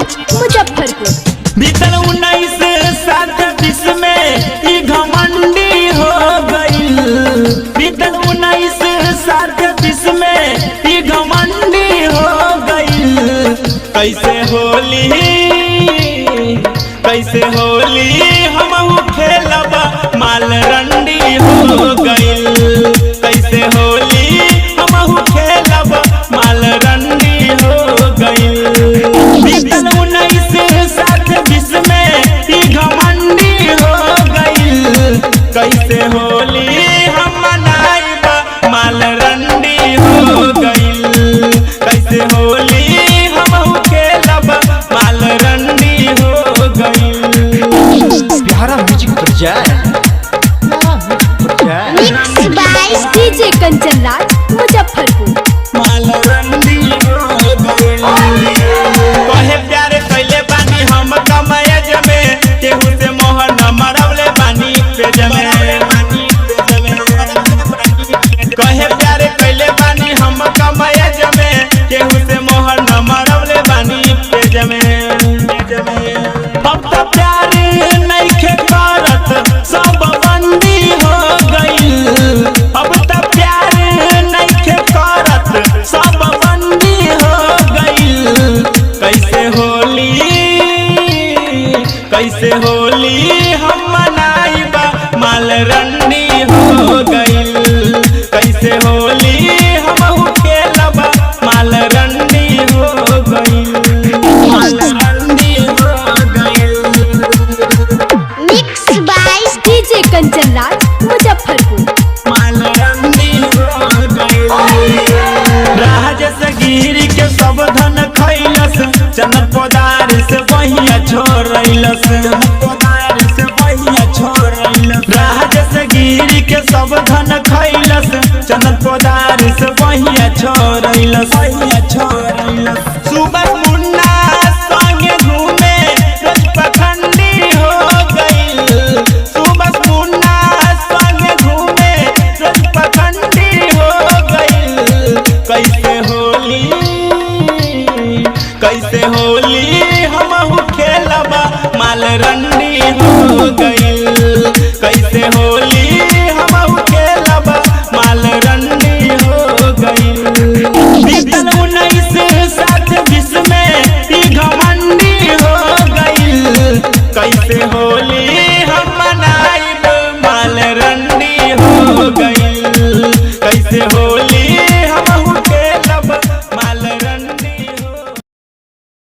राज मुजफ्फरपुर। बीतल 1920 में ई घमंडी हो गईल। बीतल 1920 में ई घमंडी हो गईल। कैसे होली हमहू खेलब माल रंडी हो गईल। कैसे होली हमहू खेलब माल रंडी हो गईल। बीतल 1920 में ई घमंडी हो गईल। कैसे होली हम मनाइब माल रंडी हो गईल। कैसे होली हमहू खेलब माल रंडी हो गईल। प्यारा music project mix by DJ Kanchan Raj Muzaffarpur. माल रंडी हो गईल। कहे प्यारे कैले बानी हम कमयज में, केहू से मोहर न मरवले बानी पेज में। कहे प्यारे कैले बानी हम कमयज में, केहू से मोहर न मरवले बानी पेज में। अब तो प्यारे नइखे करत सब बंदी हो गईल। अब तो प्यारे नइखे करत सब बंदी हो गईल। कैसे होली हम मनाइब माल रंडी हो गईल। कैसे होली हमहू खेलब माल रंडी हो गईल। माल रंडी हो गईल। Mix by DJ Kanchan Raj Muzaffarpur. माल रंडी हो गईल। राजस गिरी के सब धन खैलस, चनक पदार से बहिया छोड़लस। राजस गिरी के सब धन खैलस, चनक पदार से बहिया छोड़लस। सुबह